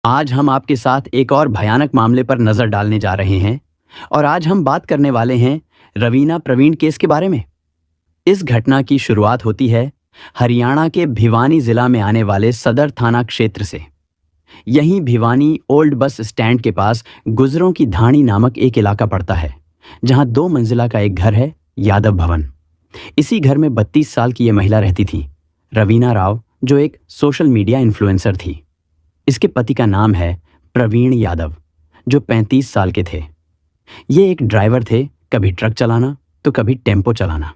आज हम आपके साथ एक और भयानक मामले पर नजर डालने जा रहे हैं और आज हम बात करने वाले हैं रवीना प्रवीण केस के बारे में। इस घटना की शुरुआत होती है हरियाणा के भिवानी जिला में आने वाले सदर थाना क्षेत्र से। यहीं भिवानी ओल्ड बस स्टैंड के पास गुजरों की धाणी नामक एक इलाका पड़ता है, जहां 2 मंजिला का एक घर है, यादव भवन। इसी घर में 32 साल की यह महिला रहती थी, रवीना राव, जो एक सोशल मीडिया इन्फ्लुएंसर थी। इसके पति का नाम है प्रवीण यादव, जो 35 साल के थे। ये एक ड्राइवर थे, कभी ट्रक चलाना तो कभी टेम्पो चलाना।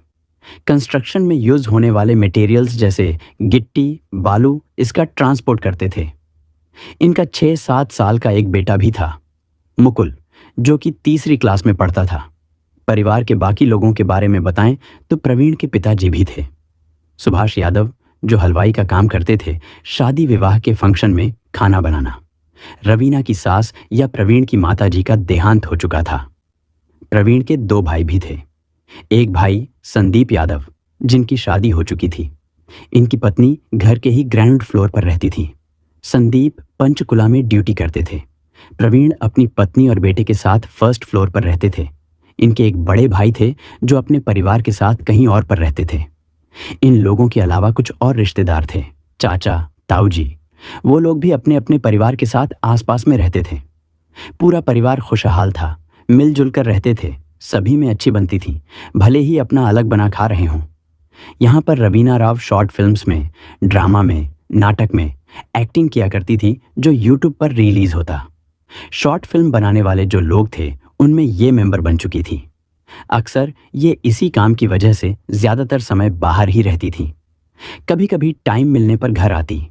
कंस्ट्रक्शन में यूज होने वाले मटेरियल्स जैसे गिट्टी, बालू, इसका ट्रांसपोर्ट करते थे। इनका 6-7 साल का एक बेटा भी था, मुकुल, जो कि तीसरी क्लास में पढ़ता था। परिवार के बाकी लोगों के बारे में बताएं तो प्रवीण के पिताजी भी थे, सुभाष यादव, जो हलवाई का काम करते थे। शादी विवाह के फंक्शन में खाना बनाना। रवीना की सास या प्रवीण की माताजी का देहांत हो चुका था। प्रवीण के 2 भाई भी थे। एक भाई संदीप यादव, जिनकी शादी हो चुकी थी। इनकी पत्नी घर के ही ग्राउंड फ्लोर पर रहती थी। संदीप पंचकुला में ड्यूटी करते थे। प्रवीण अपनी पत्नी और बेटे के साथ फर्स्ट फ्लोर पर रहते थे। इनके एक बड़े भाई थे, जो अपने परिवार के साथ कहीं और पर रहते थे। इन लोगों के अलावा कुछ और रिश्तेदार थे, चाचा, ताऊजी। वो लोग भी अपने अपने परिवार के साथ आसपास में रहते थे। पूरा परिवार खुशहाल था, मिलजुल कर रहते थे। सभी में अच्छी बनती थी, भले ही अपना अलग बना खा रहे हों। यहाँ पर रवीना राव शॉर्ट फिल्म्स में, ड्रामा में, नाटक में एक्टिंग किया करती थी, जो यूट्यूब पर रिलीज होता। शॉर्ट फिल्म बनाने वाले जो लोग थे, उनमें ये मेंबर बन चुकी थी। अक्सर ये इसी काम की वजह से ज्यादातर समय बाहर ही रहती थी। कभी कभी टाइम मिलने पर घर आती।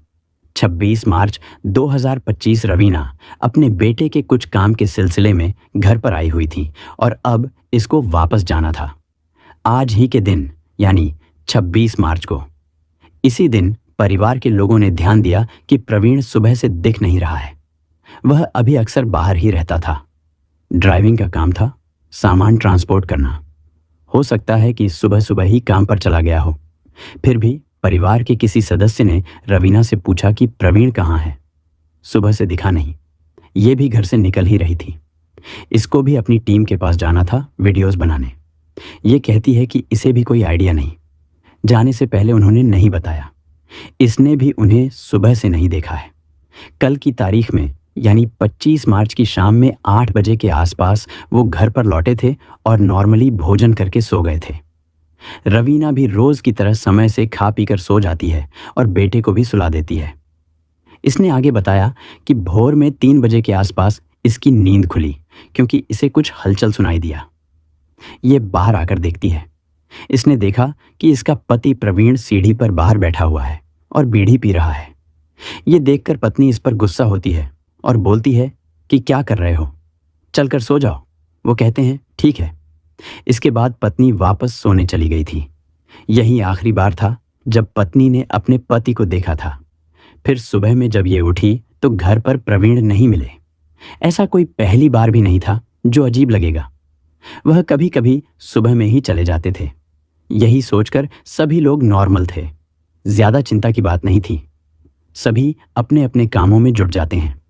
26 मार्च 2025 रवीना अपने बेटे के कुछ काम के सिलसिले में घर पर आई हुई थी और अब इसको वापस जाना था। आज ही के दिन, यानी 26 मार्च को। इसी दिन परिवार के लोगों ने ध्यान दिया कि प्रवीण सुबह से दिख नहीं रहा है। वह अभी अक्सर बाहर ही रहता था। ड्राइविंग का काम था, सामान ट्रांसपोर्ट करना। हो सकता है कि सुबह सुबह ही काम पर चला गया हो। फिर भी परिवार के किसी सदस्य ने रवीना से पूछा कि प्रवीण कहाँ है। सुबह से दिखा नहीं। ये भी घर से निकल ही रही थी। इसको भी अपनी टीम के पास जाना था वीडियोस बनाने। ये कहती है कि इसे भी कोई आइडिया नहीं। जाने से पहले उन्होंने नहीं बताया। इसने भी उन्हें सुबह से नहीं देखा है। कल की तारीख में, यानी 25 मार्च की शाम में 8 बजे के आसपास वो घर पर लौटे थे और नॉर्मली भोजन करके सो गए थे। रवीना भी रोज की तरह समय से खा पीकर सो जाती है और बेटे को भी सुला देती है। इसने आगे बताया कि भोर में 3 बजे के आसपास इसकी नींद खुली, क्योंकि इसे कुछ हलचल सुनाई दिया। ये बाहर आकर देखती है। इसने देखा कि इसका पति प्रवीण सीढ़ी पर बाहर बैठा हुआ है और बीड़ी पी रहा है। ये देखकर पत्नी इस पर गुस्सा होती है और बोलती है कि क्या कर रहे हो, चलकर सो जाओ। वो कहते हैं ठीक है। इसके बाद पत्नी वापस सोने चली गई थी। यही आखिरी बार था जब पत्नी ने अपने पति को देखा था। फिर सुबह में जब ये उठी तो घर पर प्रवीण नहीं मिले। ऐसा कोई पहली बार भी नहीं था, जो अजीब लगेगा। वह कभी कभी सुबह में ही चले जाते थे। यही सोचकर सभी लोग नॉर्मल थे। ज्यादा चिंता की बात नहीं थी। सभी अपने अपने कामों में जुट जाते हैं।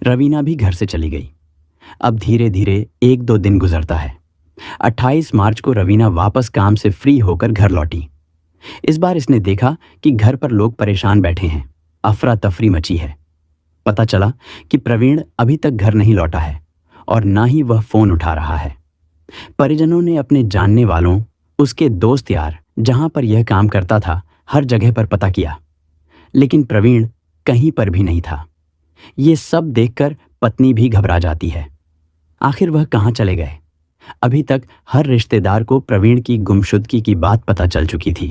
रवीना भी घर से चली गई। अब धीरे धीरे 1-2 दिन गुजरता है। 28 मार्च को रवीना वापस काम से फ्री होकर घर लौटी। इस बार इसने देखा कि घर पर लोग परेशान बैठे हैं। अफरा तफरी मची है। पता चला कि प्रवीण अभी तक घर नहीं लौटा है और ना ही वह फोन उठा रहा है। परिजनों ने अपने जानने वालों, उसके दोस्त यार, जहां पर यह काम करता था, हर जगह पर पता किया, लेकिन प्रवीण कहीं पर भी नहीं था। ये सब देखकर पत्नी भी घबरा जाती है। आखिर वह कहाँ चले गए? अभी तक हर रिश्तेदार को प्रवीण की गुमशुदगी की बात पता चल चुकी थी।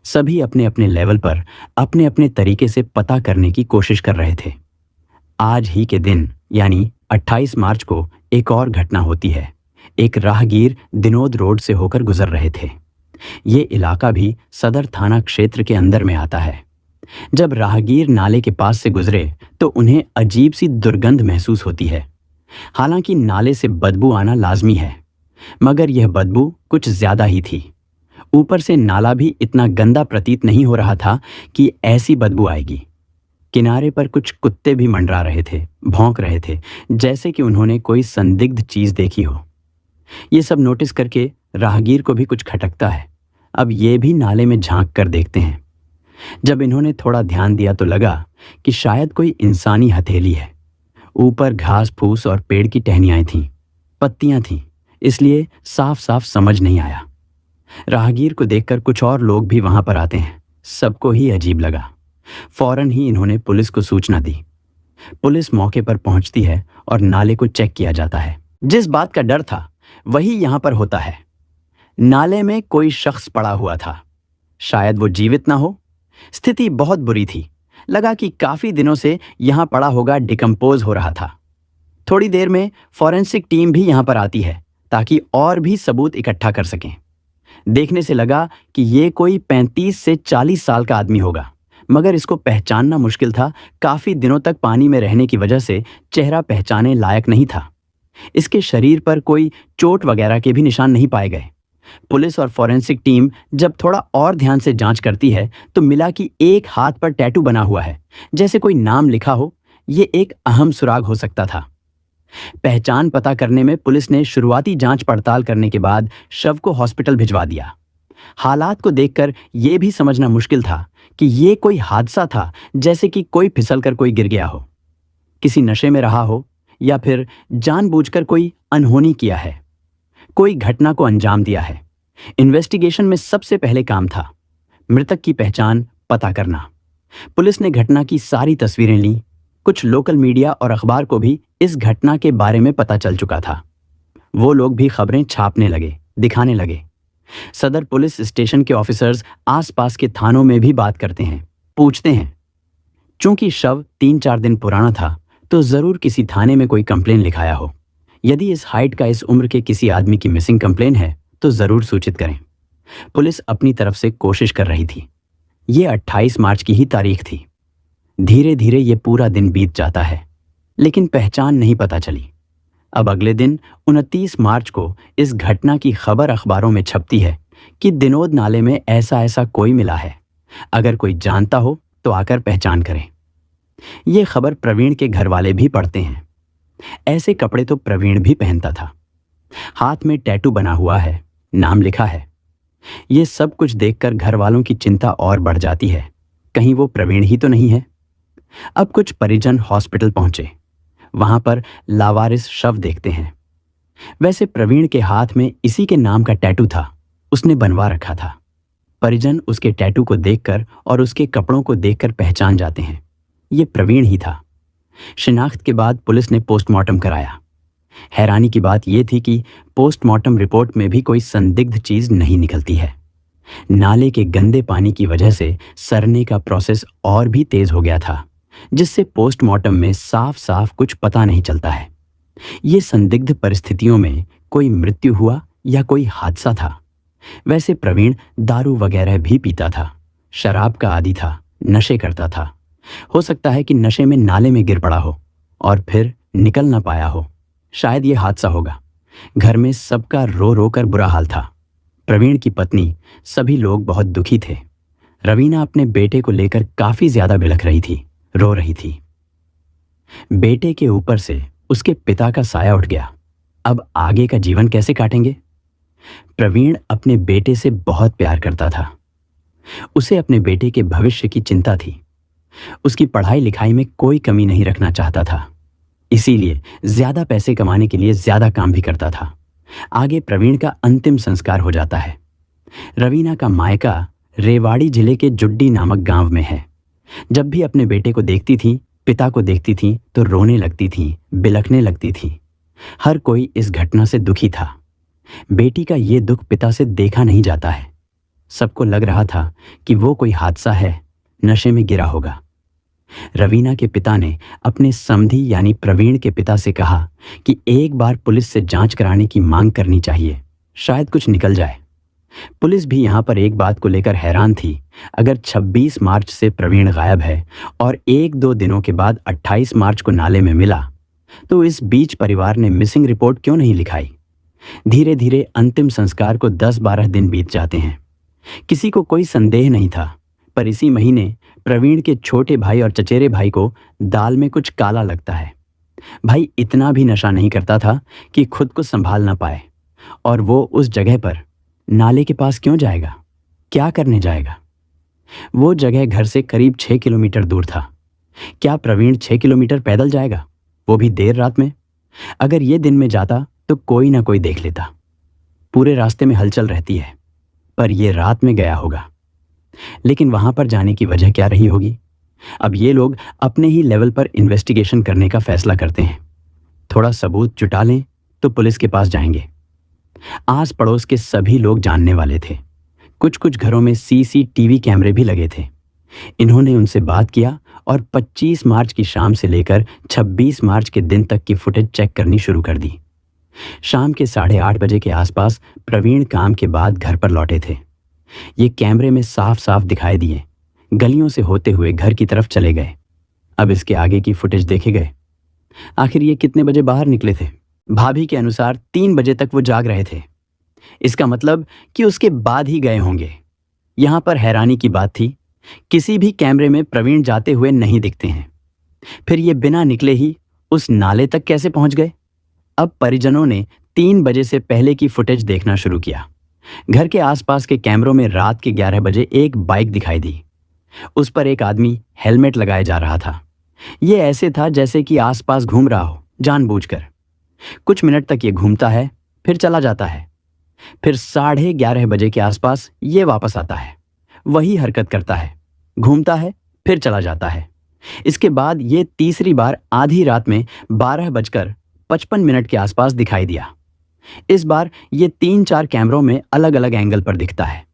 सभी अपने अपने लेवल पर अपने अपने तरीके से पता करने की कोशिश कर रहे थे। आज ही के दिन, यानी 28 मार्च को, एक और घटना होती है। एक राहगीर दिनोद रोड से होकर गुजर रहे थे। ये इलाका भी सदर थाना क्षेत्र के अंदर में आता है। जब राहगीर नाले के पास से गुजरे तो उन्हें अजीब सी दुर्गंध महसूस होती है। हालांकि नाले से बदबू आना लाजमी है, मगर यह बदबू कुछ ज्यादा ही थी। ऊपर से नाला भी इतना गंदा प्रतीत नहीं हो रहा था कि ऐसी बदबू आएगी। किनारे पर कुछ कुत्ते भी मंडरा रहे थे, भौंक रहे थे, जैसे कि उन्होंने कोई संदिग्ध चीज देखी हो। ये सब नोटिस करके राहगीर को भी कुछ खटकता है। अब ये भी नाले में झांक कर देखते हैं। जब इन्होंने थोड़ा ध्यान दिया तो लगा कि शायद कोई इंसानी हथेली है। ऊपर घास फूस और पेड़ की टहनियाँ थीं, पत्तियां थीं, इसलिए साफ साफ समझ नहीं आया। राहगीर को देखकर कुछ और लोग भी वहां पर आते हैं। सबको ही अजीब लगा। फौरन ही इन्होंने पुलिस को सूचना दी। पुलिस मौके पर पहुंचती है और नाले को चेक किया जाता है। जिस बात का डर था वही यहां पर होता है। नाले में कोई शख्स पड़ा हुआ था। शायद वो जीवित ना हो। स्थिति बहुत बुरी थी। लगा कि काफी दिनों से यहां पड़ा होगा, डिकम्पोज हो रहा था। थोड़ी देर में फॉरेंसिक टीम भी यहां पर आती है ताकि और भी सबूत इकट्ठा कर सकें। देखने से लगा कि ये कोई 35 से 40 साल का आदमी होगा, मगर इसको पहचानना मुश्किल था। काफी दिनों तक पानी में रहने की वजह से चेहरा पहचाने लायक नहीं था। इसके शरीर पर कोई चोट वगैरह के भी निशान नहीं पाए गए। पुलिस और फॉरेंसिक टीम जब थोड़ा और ध्यान से जांच करती है तो मिला कि एक हाथ पर टैटू बना हुआ है, जैसे कोई नाम लिखा हो। ये एक अहम सुराग हो सकता था। पहचान पता करने में पुलिस ने शुरुआती जांच पड़ताल करने के बाद शव को हॉस्पिटल भिजवा दिया। हालात को देखकर यह भी समझना मुश्किल था कि यह कोई हादसा था, जैसे कि कोई फिसलकर कोई गिर गया हो, किसी नशे में रहा हो, या फिर जानबूझकर कोई अनहोनी किया है, कोई घटना को अंजाम दिया है। इन्वेस्टिगेशन में सबसे पहले काम था मृतक की पहचान पता करना। पुलिस ने घटना की सारी तस्वीरें लीं। कुछ लोकल मीडिया और अखबार को भी इस घटना के बारे में पता चल चुका था। वो लोग भी खबरें छापने लगे, दिखाने लगे। सदर पुलिस स्टेशन के ऑफिसर्स आसपास के थानों में भी बात करते हैं, पूछते हैं। चूंकि शव 3-4 दिन पुराना था तो जरूर किसी थाने में कोई कंप्लेन लिखाया हो। यदि इस हाइट का, इस उम्र के किसी आदमी की मिसिंग कंप्लेन है तो जरूर सूचित करें। पुलिस अपनी तरफ से कोशिश कर रही थी। ये 28 मार्च की ही तारीख थी। धीरे धीरे ये पूरा दिन बीत जाता है, लेकिन पहचान नहीं पता चली। अब अगले दिन 29 मार्च को इस घटना की खबर अखबारों में छपती है कि दिनोद नाले में ऐसा ऐसा कोई मिला है। अगर कोई जानता हो तो आकर पहचान करें। ये खबर प्रवीण के घर वाले भी पढ़ते हैं। ऐसे कपड़े तो प्रवीण भी पहनता था। हाथ में टैटू बना हुआ है, नाम लिखा है। ये सब कुछ देखकर घर वालों की चिंता और बढ़ जाती है, कहीं वो प्रवीण ही तो नहीं है। अब कुछ परिजन हॉस्पिटल पहुंचे। वहां पर लावारिस शव देखते हैं। वैसे प्रवीण के हाथ में इसी के नाम का टैटू था, उसने बनवा रखा था। परिजन उसके टैटू को देखकर और उसके कपड़ों को देखकर पहचान जाते हैं, ये प्रवीण ही था। शिनाख्त के बाद पुलिस ने पोस्टमार्टम कराया। हैरानी की बात यह थी कि पोस्टमार्टम रिपोर्ट में भी कोई संदिग्ध चीज नहीं निकलती है। नाले के गंदे पानी की वजह से सड़ने का प्रोसेस और भी तेज हो गया था, जिससे पोस्टमार्टम में साफ साफ कुछ पता नहीं चलता है। ये संदिग्ध परिस्थितियों में कोई मृत्यु हुआ या कोई हादसा था। वैसे प्रवीण दारू वगैरह भी पीता था, शराब का आदी था, नशे करता था। हो सकता है कि नशे में नाले में गिर पड़ा हो और फिर निकल ना पाया हो। शायद ये हादसा होगा। घर में सबका रो रो कर बुरा हाल था। प्रवीण की पत्नी, सभी लोग बहुत दुखी थे। रवीना अपने बेटे को लेकर काफी ज्यादा बिलख रही थी, रो रही थी। बेटे के ऊपर से उसके पिता का साया उठ गया। अब आगे का जीवन कैसे काटेंगे? प्रवीण अपने बेटे से बहुत प्यार करता था। उसे अपने बेटे के भविष्य की चिंता थी। उसकी पढ़ाई लिखाई में कोई कमी नहीं रखना चाहता था, इसीलिए ज्यादा पैसे कमाने के लिए ज्यादा काम भी करता था। आगे प्रवीण का अंतिम संस्कार हो जाता है। रवीना का मायका रेवाड़ी जिले के जुड्डी नामक गांव में है। जब भी अपने बेटे को देखती थी, पिता को देखती थी, तो रोने लगती थी, बिलखने लगती थी। हर कोई इस घटना से दुखी था। बेटी का ये दुख पिता से देखा नहीं जाता है। सबको लग रहा था कि वो कोई हादसा है, नशे में गिरा होगा। रवीना के पिता ने अपने समधी यानी प्रवीण के पिता से कहा कि एक बार पुलिस से जांच कराने की मांग करनी चाहिए, शायद कुछ निकल जाए। पुलिस भी यहां पर एक बात को लेकर हैरान थी। अगर 26 मार्च से प्रवीण गायब है और 1-2 दिनों के बाद 28 मार्च को नाले में मिला, तो इस बीच परिवार ने मिसिंग रिपोर्ट क्यों नहीं लिखाई? धीरे धीरे अंतिम संस्कार को 10-12 दिन बीत जाते हैं। किसी को कोई संदेह नहीं था, पर इसी महीने प्रवीण के छोटे भाई और चचेरे भाई को दाल में कुछ काला लगता है। भाई इतना भी नशा नहीं करता था कि खुद को संभाल ना पाए, और वो उस जगह पर नाले के पास क्यों जाएगा, क्या करने जाएगा? वो जगह घर से करीब 6 किलोमीटर दूर था। क्या प्रवीण 6 किलोमीटर पैदल जाएगा, वो भी देर रात में? अगर ये दिन में जाता तो कोई ना कोई देख लेता। पूरे रास्ते में हलचल रहती है, पर ये रात में गया होगा। लेकिन वहां पर जाने की वजह क्या रही होगी? अब ये लोग अपने ही लेवल पर इन्वेस्टिगेशन करने का फैसला करते हैं। थोड़ा सबूत जुटा लें तो पुलिस के पास जाएंगे। आस पड़ोस के सभी लोग जानने वाले थे। कुछ कुछ घरों में सीसीटीवी कैमरे भी लगे थे। इन्होंने उनसे बात किया और 25 मार्च की शाम से लेकर 26 मार्च के दिन तक की फुटेज चेक करनी शुरू कर दी। शाम के 8:30 बजे के आसपास प्रवीण काम के बाद घर पर लौटे थे। ये कैमरे में साफ साफ दिखाई दिए। गलियों से होते हुए घर की तरफ चले गए। अब इसके आगे की फुटेज देखे गए। आखिर ये कितने बजे बाहर निकले थे? भाभी के अनुसार 3 बजे तक वो जाग रहे थे। इसका मतलब कि उसके बाद ही गए होंगे। यहां पर हैरानी की बात थी, किसी भी कैमरे में प्रवीण जाते हुए नहीं दिखते हैं। फिर ये बिना निकले ही उस नाले तक कैसे पहुंच गए? अब परिजनों ने 3 बजे से पहले की फुटेज देखना शुरू किया। घर के आसपास के कैमरों में रात के 11 बजे एक बाइक दिखाई दी। उस पर एक आदमी हेलमेट लगाए जा रहा था। ये ऐसे था जैसे कि आसपास घूम रहा हो जानबूझकर। कुछ मिनट तक ये घूमता है, फिर चला जाता है। फिर 11:30 बजे के आसपास ये वापस आता है, वही हरकत करता है, घूमता है, फिर चला जाता है। इसके बाद ये तीसरी बार आधी रात में 12:55 के आसपास दिखाई दिया। इस बार ये 3-4 कैमरों में अलग अलग एंगल पर दिखता है।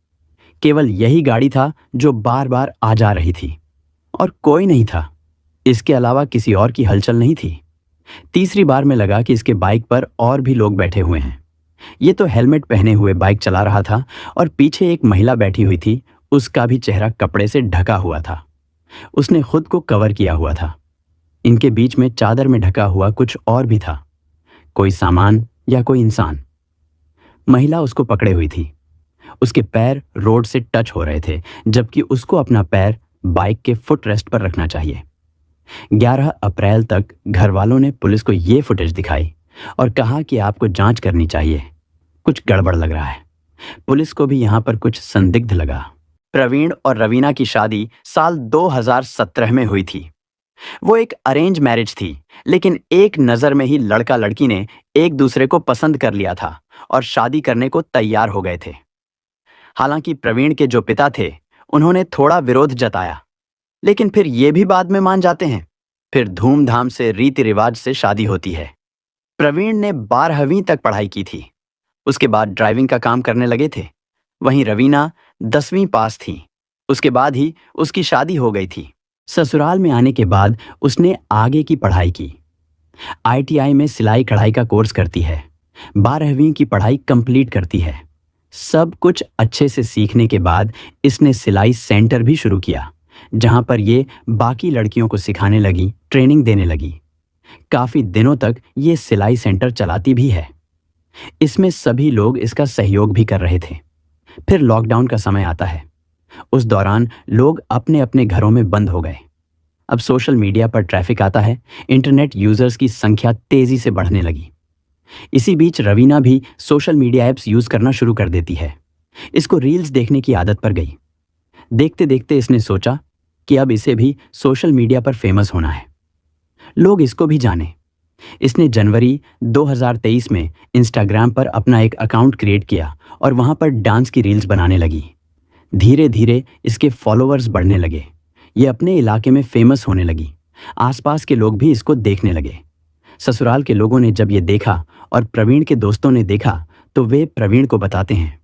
केवल यही गाड़ी था जो बार बार आ जा रही थी, और कोई नहीं था। इसके अलावा किसी और की हलचल नहीं थी। तीसरी बार में लगा कि इसके बाइक पर और भी लोग बैठे हुए हैं। ये तो हेलमेट पहने हुए बाइक चला रहा था, और पीछे एक महिला बैठी हुई थी। उसका भी चेहरा कपड़े से ढका हुआ था। उसने खुद को कवर किया हुआ था। इनके बीच में चादर में ढका हुआ कुछ और भी था, कोई सामान या कोई इंसान। महिला उसको पकड़े हुई थी। उसके पैर रोड से टच हो रहे थे, जबकि उसको अपना पैर बाइक के फुट रेस्ट पर रखना चाहिए। 11 अप्रैल तक घर वालों ने पुलिस को ये फुटेज दिखाई और कहा कि आपको जांच करनी चाहिए, कुछ गड़बड़ लग रहा है। पुलिस को भी यहां पर कुछ संदिग्ध लगा। प्रवीण और रवीना की शादी साल 2017 में हुई थी। वो एक अरेंज मैरिज थी, लेकिन एक नज़र में ही लड़का लड़की ने एक दूसरे को पसंद कर लिया था और शादी करने को तैयार हो गए थे। हालांकि प्रवीण के जो पिता थे, उन्होंने थोड़ा विरोध जताया, लेकिन फिर ये भी बाद में मान जाते हैं। फिर धूमधाम से रीति रिवाज से शादी होती है। प्रवीण ने 12वीं तक पढ़ाई की थी। उसके बाद ड्राइविंग का काम करने लगे थे। वहीं रवीना 10वीं पास थी। उसके बाद ही उसकी शादी हो गई थी। ससुराल में आने के बाद उसने आगे की पढ़ाई की। ITI में सिलाई कढ़ाई का कोर्स करती है। 12वीं की पढ़ाई कंप्लीट करती है। सब कुछ अच्छे से सीखने के बाद इसने सिलाई सेंटर भी शुरू किया, जहां पर ये बाकी लड़कियों को सिखाने लगी, ट्रेनिंग देने लगी। काफी दिनों तक ये सिलाई सेंटर चलाती भी है। इसमें सभी लोग इसका सहयोग भी कर रहे थे। फिर लॉकडाउन का समय आता है। उस दौरान लोग अपने अपने घरों में बंद हो गए। अब सोशल मीडिया पर ट्रैफिक आता है। इंटरनेट यूजर्स की संख्या तेजी से बढ़ने लगी। इसी बीच रवीना भी सोशल मीडिया ऐप्स यूज करना शुरू कर देती है। इसको रील्स देखने की आदत पड़ गई। देखते देखते इसने सोचा कि अब इसे भी सोशल मीडिया पर फेमस होना है, लोग इसको भी जाने। इसने जनवरी 2023 में इंस्टाग्राम पर अपना एक अकाउंट क्रिएट किया और वहां पर डांस की रील्स बनाने लगी। धीरे धीरे इसके फॉलोअर्स बढ़ने लगे। ये अपने इलाके में फेमस होने लगी। आसपास के लोग भी इसको देखने लगे। ससुराल के लोगों ने जब ये देखा और प्रवीण के दोस्तों ने देखा, तो वे प्रवीण को बताते हैं।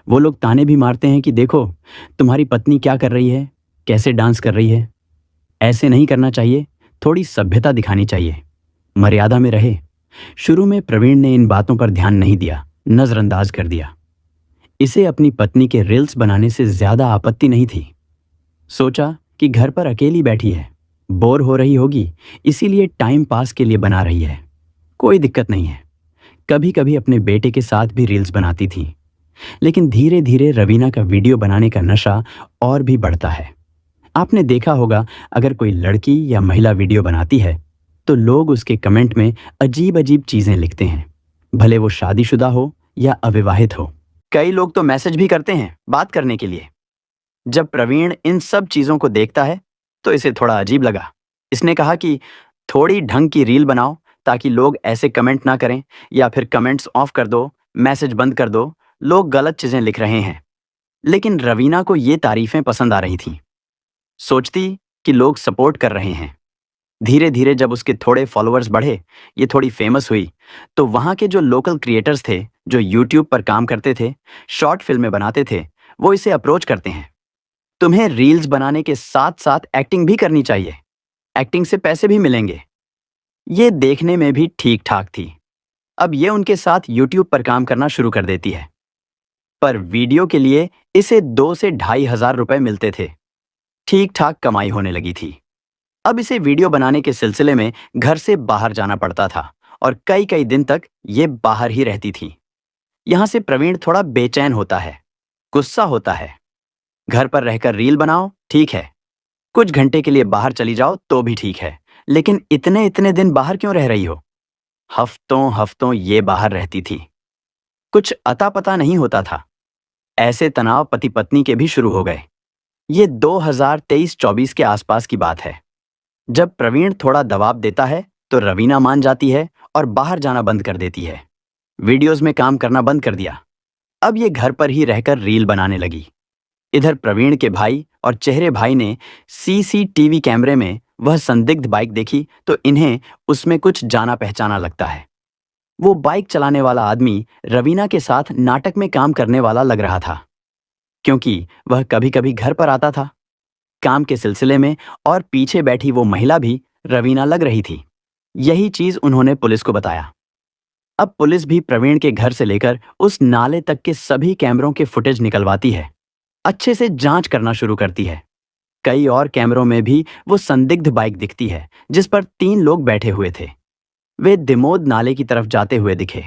वो लोग ताने भी मारते हैं कि देखो तुम्हारी पत्नी क्या कर रही है, कैसे डांस कर रही है। ऐसे नहीं करना चाहिए, थोड़ी सभ्यता दिखानी चाहिए, मर्यादा में रहे। शुरू में प्रवीण ने इन बातों पर ध्यान नहीं दिया, नजरअंदाज कर दिया। इसे अपनी पत्नी के रील्स बनाने से ज्यादा आपत्ति नहीं थी। सोचा कि घर पर अकेली बैठी है, बोर हो रही होगी, इसीलिए टाइम पास के लिए बना रही है, कोई दिक्कत नहीं है। कभी कभी अपने बेटे के साथ भी रील्स बनाती थी। लेकिन धीरे धीरे रवीना का वीडियो बनाने का नशा और भी बढ़ता है। आपने देखा होगा, अगर कोई लड़की या महिला वीडियो बनाती है तो लोग उसके कमेंट में अजीब अजीब चीजें लिखते हैं, भले वो शादीशुदा हो या अविवाहित हो। कई लोग तो मैसेज भी करते हैं बात करने के लिए। जब प्रवीण इन सब चीजों को देखता है तो इसे थोड़ा अजीब लगा। इसने कहा कि थोड़ी ढंग की रील बनाओ ताकि लोग ऐसे कमेंट ना करें, या फिर कमेंट्स ऑफ कर दो, मैसेज बंद कर दो, लोग गलत चीजें लिख रहे हैं। लेकिन रवीना को ये तारीफें पसंद आ रही थीं। सोचती कि लोग सपोर्ट कर रहे हैं। धीरे धीरे जब उसके थोड़े फॉलोअर्स बढ़े, ये थोड़ी फेमस हुई, तो वहाँ के जो लोकल क्रिएटर्स थे, जो यूट्यूब पर काम करते थे, शॉर्ट फिल्में बनाते थे, वो इसे अप्रोच करते हैं। तुम्हें रील्स बनाने के साथ साथ एक्टिंग भी करनी चाहिए, एक्टिंग से पैसे भी मिलेंगे। ये देखने में भी ठीक ठाक थी। अब ये उनके साथ यूट्यूब पर काम करना शुरू कर देती है। पर वीडियो के लिए इसे 2 से 2,500 रुपए मिलते थे। ठीक ठाक कमाई होने लगी थी। अब इसे वीडियो बनाने के सिलसिले में घर से बाहर जाना पड़ता था और कई कई दिन तक ये बाहर ही रहती थी। यहां से प्रवीण थोड़ा बेचैन होता है, गुस्सा होता है। घर पर रहकर रील बनाओ ठीक है, कुछ घंटे के लिए बाहर चली जाओ तो भी ठीक है, लेकिन इतने इतने दिन बाहर क्यों रह रही हो? हफ्तों हफ्तों ये बाहर रहती थी। कुछ अता पता नहीं होता था। ऐसे तनाव पति पत्नी के भी शुरू हो गए। ये 2023-24 के आसपास की बात है। जब प्रवीण थोड़ा दबाव देता है तो रवीना मान जाती है और बाहर जाना बंद कर देती है। वीडियोस में काम करना बंद कर दिया। अब ये घर पर ही रहकर रील बनाने लगी। इधर प्रवीण के भाई और चेहरे भाई ने सीसीटीवी कैमरे में वह संदिग्ध बाइक देखी तो इन्हें उसमें कुछ जाना पहचाना लगता है। वो बाइक चलाने वाला आदमी रवीना के साथ नाटक में काम करने वाला लग रहा था, क्योंकि वह कभी कभी घर पर आता था काम के सिलसिले में, और पीछे बैठी वो महिला भी रवीना लग रही थी। यही चीज उन्होंने पुलिस को बताया। अब पुलिस भी प्रवीण के घर से लेकर उस नाले तक के सभी कैमरों के फुटेज निकलवाती है, अच्छे से जांच करना शुरू करती है। कई और कैमरों में भी वो संदिग्ध बाइक दिखती है जिस पर 3 लोग बैठे हुए थे। वे दिमोद नाले की तरफ जाते हुए दिखे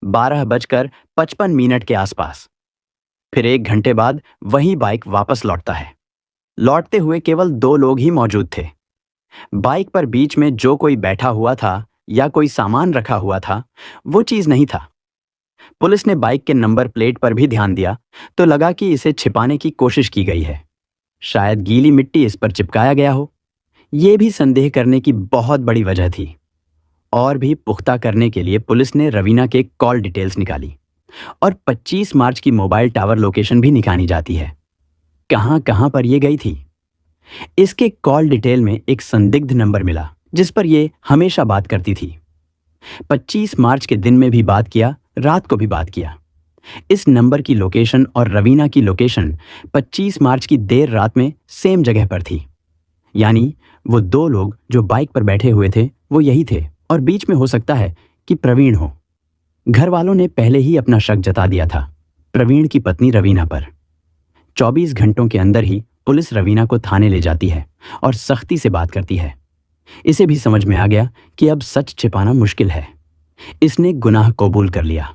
12:55 के आसपास। फिर 1 घंटे बाद वही बाइक वापस लौटता है। लौटते हुए केवल 2 लोग ही मौजूद थे। बाइक पर बीच में जो कोई बैठा हुआ था या कोई सामान रखा हुआ था, वो चीज नहीं था। पुलिस ने बाइक के नंबर प्लेट पर भी ध्यान दिया तो लगा कि इसे छिपाने की कोशिश की गई है। शायद गीली मिट्टी इस पर चिपकाया गया हो। यह भी संदेह करने की बहुत बड़ी वजह थी। और भी पुख्ता करने के लिए पुलिस ने रवीना के कॉल डिटेल्स निकाली और 25 मार्च की मोबाइल टावर लोकेशन भी निकाली जाती है। कहां कहां पर यह गई थी। इसके कॉल डिटेल में एक संदिग्ध नंबर मिला जिस पर यह हमेशा बात करती थी। 25 मार्च के दिन में भी बात किया, रात को भी बात किया। इस नंबर की लोकेशन और रवीना की लोकेशन 25 मार्च की देर रात में सेम जगह पर थी। यानी वो 2 लोग जो बाइक पर बैठे हुए थे वो यही थे, और बीच में हो सकता है कि प्रवीण हो। घर वालों ने पहले ही अपना शक जता दिया था प्रवीण की पत्नी रवीना पर। 24 घंटों के अंदर ही पुलिस रवीना को थाने ले जाती है और सख्ती से बात करती है। इसे भी समझ में आ गया कि अब सच छिपाना मुश्किल है। इसने गुनाह कबूल कर लिया।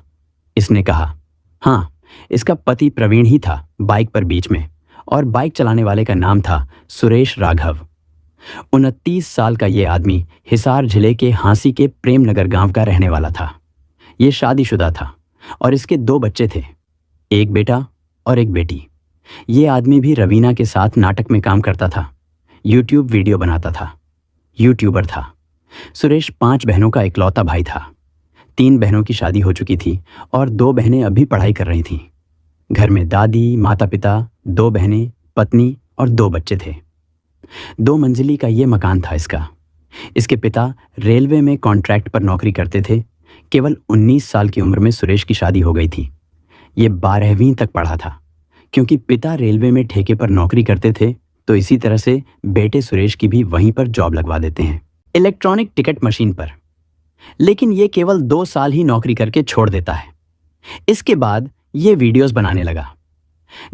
इसने कहा हाँ, इसका पति प्रवीण ही था बाइक पर बीच में, और बाइक चलाने वाले का नाम था सुरेश राघव। 29 साल का ये आदमी हिसार जिले के हांसी के प्रेम नगर गांव का रहने वाला था। ये शादीशुदा था और इसके 2 बच्चे थे, एक बेटा और एक बेटी। ये आदमी भी रवीना के साथ नाटक में काम करता था, यूट्यूब वीडियो बनाता था, यूट्यूबर था। सुरेश 5 बहनों का इकलौता भाई था। 3 बहनों की शादी हो चुकी थी और 2 बहनें अभी पढ़ाई कर रही थीं। घर में दादी, माता पिता, 2 बहनें, पत्नी और 2 बच्चे थे। 2 मंजिली का ये मकान था इसका। इसके पिता रेलवे में कॉन्ट्रैक्ट पर नौकरी करते थे। केवल 19 साल की उम्र में सुरेश की शादी हो गई थी। ये 12वीं तक पढ़ा था। क्योंकि पिता रेलवे में ठेके पर नौकरी करते थे तो इसी तरह से बेटे सुरेश की भी वहीं पर जॉब लगवा देते हैं, इलेक्ट्रॉनिक टिकट मशीन पर। लेकिन ये केवल 2 साल ही नौकरी करके छोड़ देता है। इसके बाद ये वीडियोस बनाने लगा।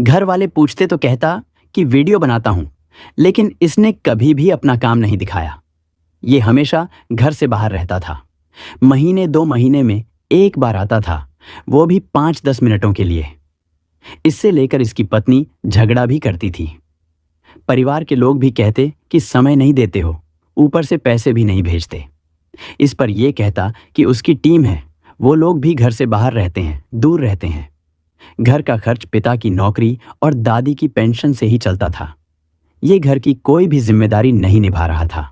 घर वाले पूछते तो कहता कि वीडियो बनाता हूं, लेकिन इसने कभी भी अपना काम नहीं दिखाया। ये हमेशा घर से बाहर रहता था। महीने 2 महीने में एक बार आता था, वो भी 5-10 मिनटों के लिए। इससे लेकर इसकी पत्नी झगड़ा भी करती थी। परिवार के लोग भी कहते कि समय नहीं देते हो, ऊपर से पैसे भी नहीं भेजते। इस पर यह कहता कि उसकी टीम है, वो लोग भी घर से बाहर रहते हैं, दूर रहते हैं। घर का खर्च पिता की नौकरी और दादी की पेंशन से ही चलता था। ये घर की कोई भी जिम्मेदारी नहीं निभा रहा था।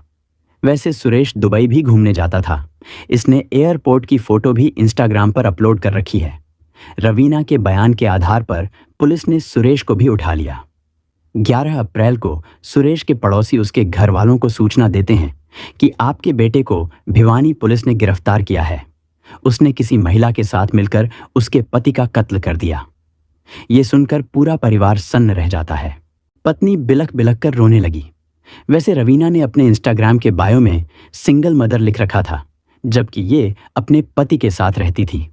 वैसे सुरेश दुबई भी घूमने जाता था। इसने एयरपोर्ट की फोटो भी इंस्टाग्राम पर अपलोड कर रखी है। रवीना के बयान के आधार पर पुलिस ने सुरेश को भी उठा लिया। 11 अप्रैल को सुरेश के पड़ोसी उसके घर वालों को सूचना देते हैं कि आपके बेटे को भिवानी पुलिस ने गिरफ्तार किया है। उसने किसी महिला के साथ मिलकर उसके पति का कत्ल कर दिया। ये सुनकर पूरा परिवार सन्न रह जाता है। पत्नी बिलख बिलख कर रोने लगी। वैसे रवीना ने अपने इंस्टाग्राम के बायो में सिंगल मदर लिख रखा था, जबकि ये अपने पति के साथ रहती थी।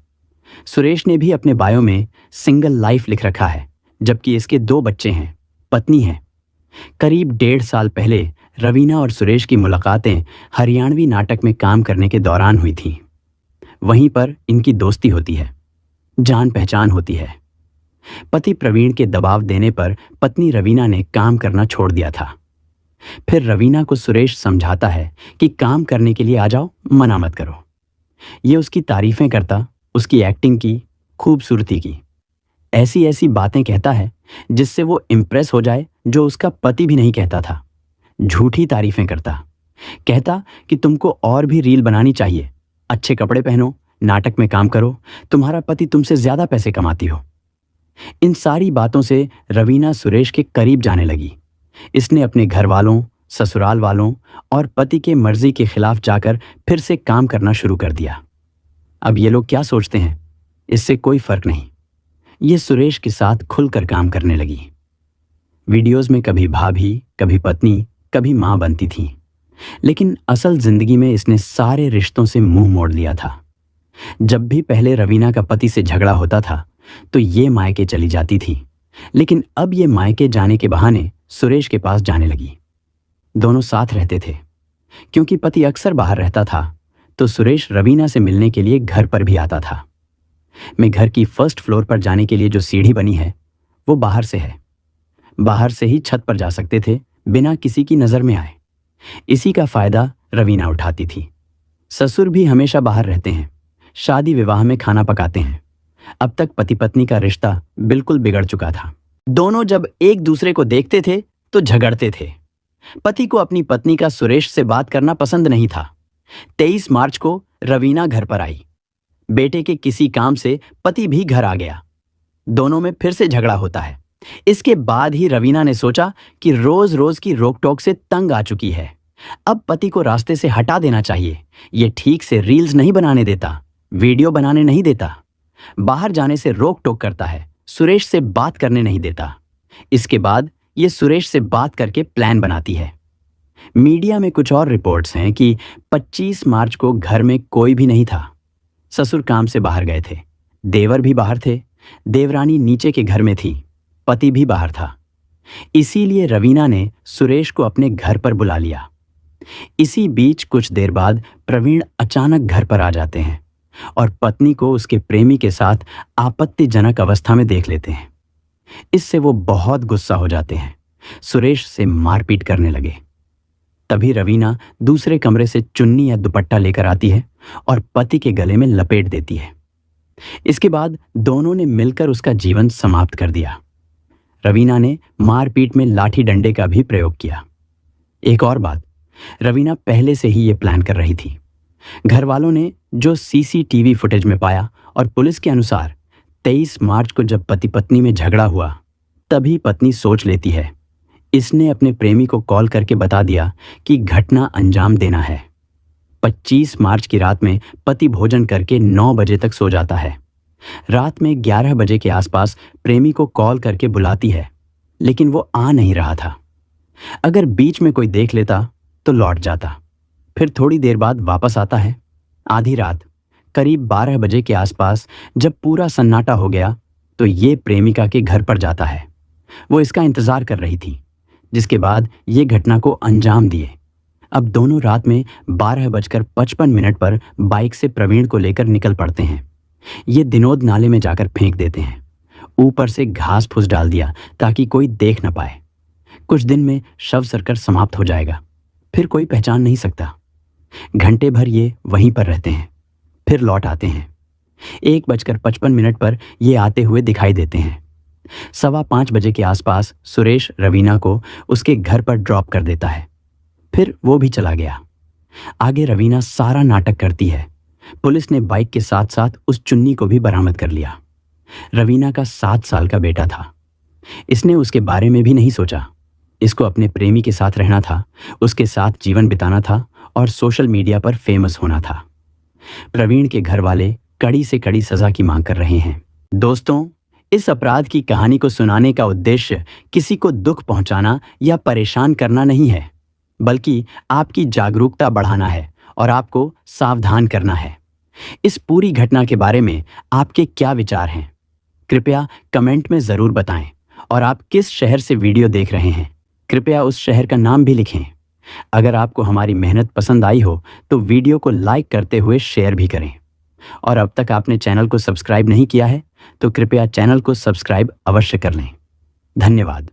सुरेश ने भी अपने बायो में सिंगल लाइफ लिख रखा है, जबकि इसके 2 बच्चे हैं, पत्नी है। करीब 1.5 साल पहले रवीना और सुरेश की मुलाकातें हरियाणवी नाटक में काम करने के दौरान हुई थी। वहीं पर इनकी दोस्ती होती है, जान पहचान होती है। पति प्रवीण के दबाव देने पर पत्नी रवीना ने काम करना छोड़ दिया था। फिर रवीना को सुरेश समझाता है कि काम करने के लिए आ जाओ, मना मत करो। ये उसकी तारीफें करता, उसकी एक्टिंग की, खूबसूरती की, ऐसी ऐसी बातें कहता है जिससे वो इम्प्रेस हो जाए, जो उसका पति भी नहीं कहता था। झूठी तारीफें करता, कहता कि तुमको और भी रील बनानी चाहिए, अच्छे कपड़े पहनो, नाटक में काम करो, तुम्हारा पति तुमसे ज्यादा पैसे कमाती हो। इन सारी बातों से रवीना सुरेश के करीब जाने लगी। इसने अपने घर वालों, ससुराल वालों और पति के मर्जी के खिलाफ जाकर फिर से काम करना शुरू कर दिया। अब ये लोग क्या सोचते हैं, इससे कोई फर्क नहीं। ये सुरेश के साथ खुलकर काम करने लगी। वीडियोस में कभी भाभी, कभी पत्नी, कभी मां बनती थी, लेकिन असल जिंदगी में इसने सारे रिश्तों से मुंह मोड़ लिया था। जब भी पहले रवीना का पति से झगड़ा होता था तो ये मायके चली जाती थी, लेकिन अब ये मायके जाने के बहाने सुरेश के पास जाने लगी। दोनों साथ रहते थे। क्योंकि पति अक्सर बाहर रहता था तो सुरेश रवीना से मिलने के लिए घर पर भी आता था। मैं घर की फर्स्ट फ्लोर पर जाने के लिए जो सीढ़ी बनी है वो बाहर से है। बाहर से ही छत पर जा सकते थे बिना किसी की नजर में आए। इसी का फायदा रवीना उठाती थी। ससुर भी हमेशा बाहर रहते हैं, शादी विवाह में खाना पकाते हैं। अब तक पति पत्नी का रिश्ता बिल्कुल बिगड़ चुका था। दोनों जब एक दूसरे को देखते थे तो झगड़ते थे। पति को अपनी पत्नी का सुरेश से बात करना पसंद नहीं था। 23 मार्च को रवीना घर पर आई। बेटे के किसी काम से पति भी घर आ गया। दोनों में फिर से झगड़ा होता है। इसके बाद ही रवीना ने सोचा कि रोज रोज की रोक टोक से तंग आ चुकी है। अब पति को रास्ते से हटा देना चाहिए। ये ठीक से रील्स नहीं बनाने देता, वीडियो बनाने नहीं देता, बाहर जाने से रोक टोक करता है, सुरेश से बात करने नहीं देता। इसके बाद ये सुरेश से बात करके प्लान बनाती है। मीडिया में कुछ और रिपोर्ट्स हैं कि 25 मार्च को घर में कोई भी नहीं था। ससुर काम से बाहर गए थे, देवर भी बाहर थे, देवरानी नीचे के घर में थी, पति भी बाहर था। इसीलिए रवीना ने सुरेश को अपने घर पर बुला लिया। इसी बीच कुछ देर बाद प्रवीण अचानक घर पर आ जाते हैं और पत्नी को उसके प्रेमी के साथ आपत्तिजनक अवस्था में देख लेते हैं। इससे वो बहुत गुस्सा हो जाते हैं, सुरेश से मारपीट करने लगे। तभी रवीना दूसरे कमरे से चुन्नी या दुपट्टा लेकर आती है और पति के गले में लपेट देती है। इसके बाद दोनों ने मिलकर उसका जीवन समाप्त कर दिया। रवीना ने मारपीट में लाठी डंडे का भी प्रयोग किया। एक और बात, रवीना पहले से ही ये प्लान कर रही थी। घर वालों ने जो सीसीटीवी फुटेज में पाया और पुलिस के अनुसार 23 मार्च को जब पति पत्नी में झगड़ा हुआ, तभी पत्नी सोच लेती है, इसने अपने प्रेमी को कॉल करके बता दिया कि घटना अंजाम देना है। 25 मार्च की रात में पति भोजन करके 9 बजे तक सो जाता है। रात में 11 बजे के आसपास प्रेमी को कॉल करके बुलाती है, लेकिन वो आ नहीं रहा था। अगर बीच में कोई देख लेता तो लौट जाता। फिर थोड़ी देर बाद वापस आता है। आधी रात करीब 12 बजे के आसपास जब पूरा सन्नाटा हो गया तो ये प्रेमिका के घर पर जाता है। वो इसका इंतजार कर रही थी, जिसके बाद ये घटना को अंजाम दिए। अब दोनों रात में 12:55 पर बाइक से प्रवीण को लेकर निकल पड़ते हैं। ये दिनोद नाले में जाकर फेंक देते हैं। ऊपर से घास फूस डाल दिया ताकि कोई देख न पाए। कुछ दिन में शव सरकर समाप्त हो जाएगा, फिर कोई पहचान नहीं सकता। घंटे भर ये वहीं पर रहते हैं, फिर लौट आते हैं। 1:55 पर ये आते हुए दिखाई देते हैं। 4:15 बजे के आसपास सुरेश रवीना को उसके घर पर ड्रॉप कर देता है, फिर वो भी चला गया। आगे रवीना सारा नाटक करती है। पुलिस ने बाइक के साथ साथ उस चुन्नी को भी बरामद कर लिया। रवीना का 7 साल का बेटा था। इसने उसके बारे में भी नहीं सोचा। इसको अपने प्रेमी के साथ रहना था, उसके साथ जीवन बिताना था और सोशल मीडिया पर फेमस होना था। प्रवीण के घर वाले कड़ी से कड़ी सजा की मांग कर रहे हैं। दोस्तों, इस अपराध की कहानी को सुनाने का उद्देश्य किसी को दुख पहुंचाना या परेशान करना नहीं है, बल्कि आपकी जागरूकता बढ़ाना है और आपको सावधान करना है। इस पूरी घटना के बारे में आपके क्या विचार हैं? कृपया कमेंट में ज़रूर बताएं और आप किस शहर से वीडियो देख रहे हैं, कृपया उस शहर का नाम भी लिखें। अगर आपको हमारी मेहनत पसंद आई हो तो वीडियो को लाइक करते हुए शेयर भी करें। और अब तक आपने चैनल को सब्सक्राइब नहीं किया है तो कृपया चैनल को सब्सक्राइब अवश्य कर लें। धन्यवाद।